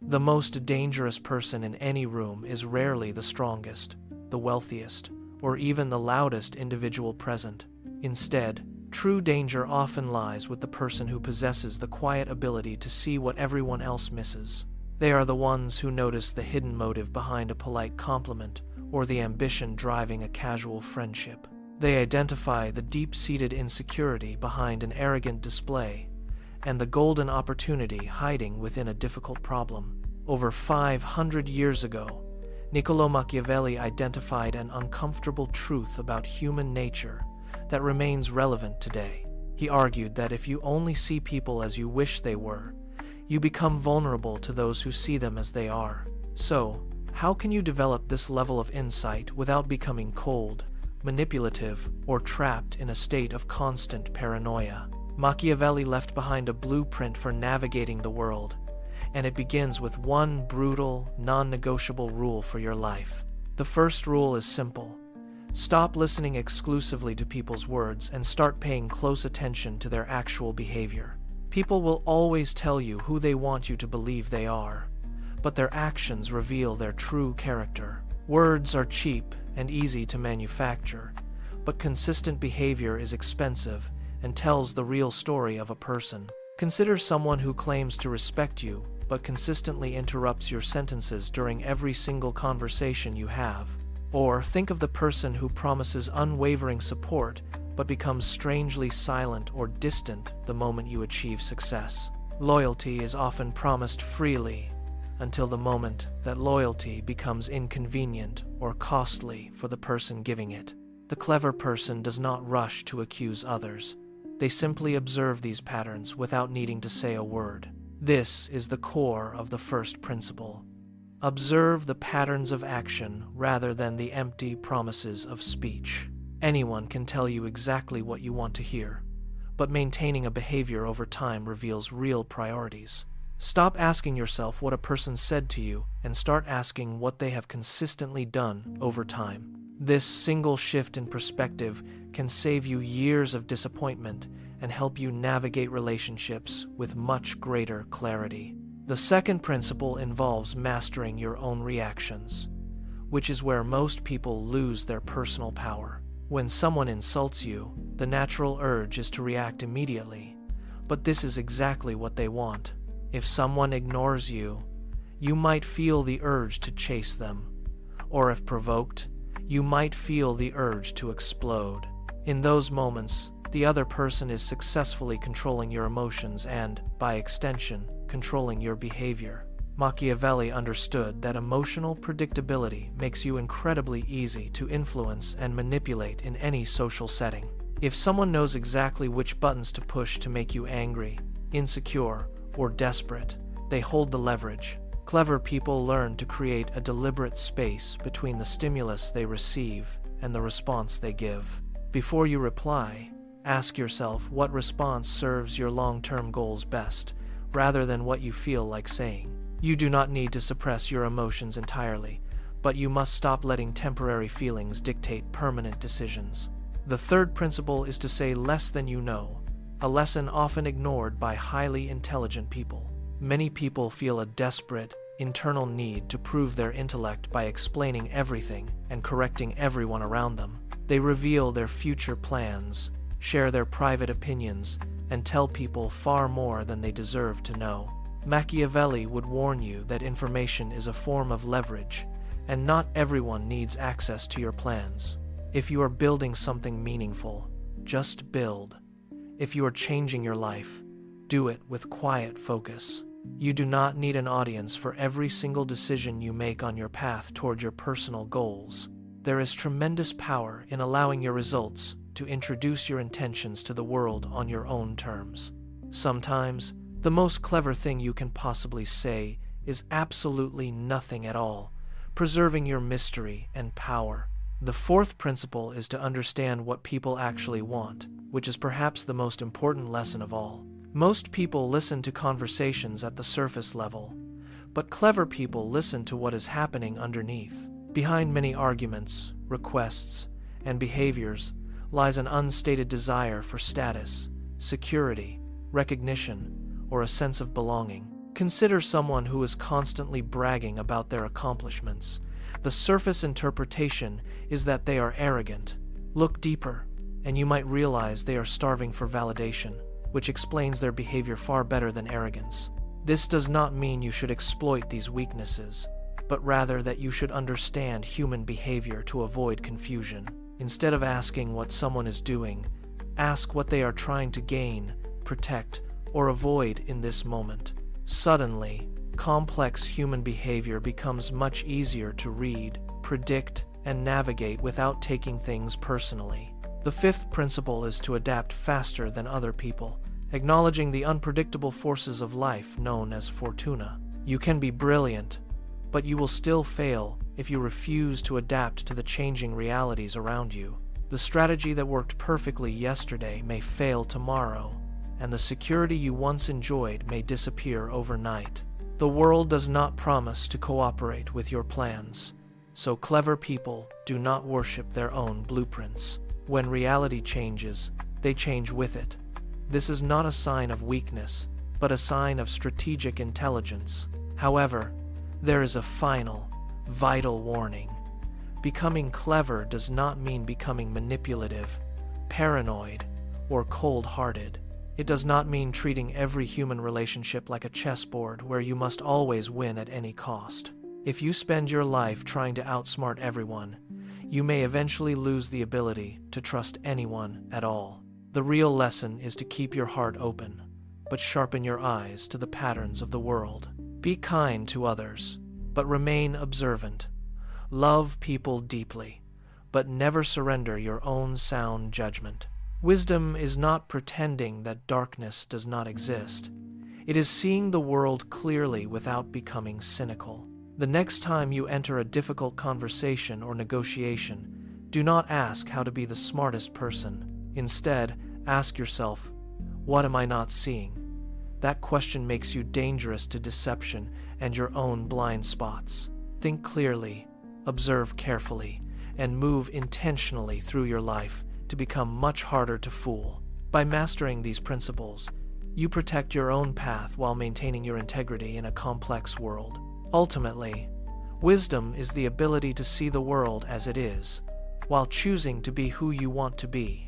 The most dangerous person in any room is rarely the strongest, the wealthiest, or even the loudest individual present. Instead, true danger often lies with the person who possesses the quiet ability to see what everyone else misses. They are the ones who notice the hidden motive behind a polite compliment or the ambition driving a casual friendship. They identify the deep-seated insecurity behind an arrogant display and the golden opportunity hiding within a difficult problem. Over 500 years ago, Niccolò Machiavelli identified an uncomfortable truth about human nature that remains relevant today. He argued that if you only see people as you wish they were, you become vulnerable to those who see them as they are. So, how can you develop this level of insight without becoming cold, manipulative, or trapped in a state of constant paranoia? Machiavelli left behind a blueprint for navigating the world, and it begins with one brutal, non-negotiable rule for your life. The first rule is simple. Stop listening exclusively to people's words and start paying close attention to their actual behavior. People will always tell you who they want you to believe they are, but their actions reveal their true character. Words are cheap and easy to manufacture, but consistent behavior is expensive and tells the real story of a person. Consider someone who claims to respect you, but consistently interrupts your sentences during every single conversation you have. Or think of the person who promises unwavering support, but becomes strangely silent or distant the moment you achieve success. Loyalty is often promised freely, until the moment that loyalty becomes inconvenient or costly for the person giving it. The clever person does not rush to accuse others. They simply observe these patterns without needing to say a word. This is the core of the first principle. Observe the patterns of action rather than the empty promises of speech. Anyone can tell you exactly what you want to hear, but maintaining a behavior over time reveals real priorities. Stop asking yourself what a person said to you and start asking what they have consistently done over time. This single shift in perspective can save you years of disappointment and help you navigate relationships with much greater clarity. The second principle involves mastering your own reactions, which is where most people lose their personal power. When someone insults you, the natural urge is to react immediately, but this is exactly what they want. If someone ignores you, you might feel the urge to chase them, or if provoked, you might feel the urge to explode. In those moments, the other person is successfully controlling your emotions and, by extension, controlling your behavior. Machiavelli understood that emotional predictability makes you incredibly easy to influence and manipulate in any social setting. If someone knows exactly which buttons to push to make you angry, insecure, or desperate, they hold the leverage. Clever people learn to create a deliberate space between the stimulus they receive and the response they give. Before you reply, ask yourself what response serves your long-term goals best, rather than what you feel like saying. You do not need to suppress your emotions entirely, but you must stop letting temporary feelings dictate permanent decisions. The third principle is to say less than you know, a lesson often ignored by highly intelligent people. Many people feel a desperate, internal need to prove their intellect by explaining everything and correcting everyone around them. They reveal their future plans, share their private opinions, and tell people far more than they deserve to know. Machiavelli would warn you that information is a form of leverage, and not everyone needs access to your plans. If you are building something meaningful, just build. If you are changing your life, do it with quiet focus. You do not need an audience for every single decision you make on your path toward your personal goals. There is tremendous power in allowing your results to introduce your intentions to the world on your own terms. Sometimes, the most clever thing you can possibly say is absolutely nothing at all, preserving your mystery and power. The fourth principle is to understand what people actually want, which is perhaps the most important lesson of all. Most people listen to conversations at the surface level, but clever people listen to what is happening underneath. Behind many arguments, requests, and behaviors lies an unstated desire for status, security, recognition, or a sense of belonging. Consider someone who is constantly bragging about their accomplishments. The surface interpretation is that they are arrogant. Look deeper, and you might realize they are starving for validation, which explains their behavior far better than arrogance. This does not mean you should exploit these weaknesses, but rather that you should understand human behavior to avoid confusion. Instead of asking what someone is doing, ask what they are trying to gain, protect, or avoid in this moment. Suddenly, complex human behavior becomes much easier to read, predict, and navigate without taking things personally. The fifth principle is to adapt faster than other people, acknowledging the unpredictable forces of life known as fortuna. You can be brilliant, but you will still fail if you refuse to adapt to the changing realities around you. The strategy that worked perfectly yesterday may fail tomorrow, and the security you once enjoyed may disappear overnight. The world does not promise to cooperate with your plans, so clever people do not worship their own blueprints. When reality changes, they change with it. This is not a sign of weakness, but a sign of strategic intelligence. However, there is a final, vital warning. Becoming clever does not mean becoming manipulative, paranoid, or cold-hearted. It does not mean treating every human relationship like a chessboard where you must always win at any cost. If you spend your life trying to outsmart everyone, you may eventually lose the ability to trust anyone at all. The real lesson is to keep your heart open, but sharpen your eyes to the patterns of the world. Be kind to others, but remain observant. Love people deeply, but never surrender your own sound judgment. Wisdom is not pretending that darkness does not exist. It is seeing the world clearly without becoming cynical. The next time you enter a difficult conversation or negotiation, do not ask how to be the smartest person. Instead, ask yourself, what am I not seeing? That question makes you dangerous to deception and your own blind spots. Think clearly, observe carefully, and move intentionally through your life to become much harder to fool. By mastering these principles, you protect your own path while maintaining your integrity in a complex world. Ultimately, wisdom is the ability to see the world as it is, while choosing to be who you want to be.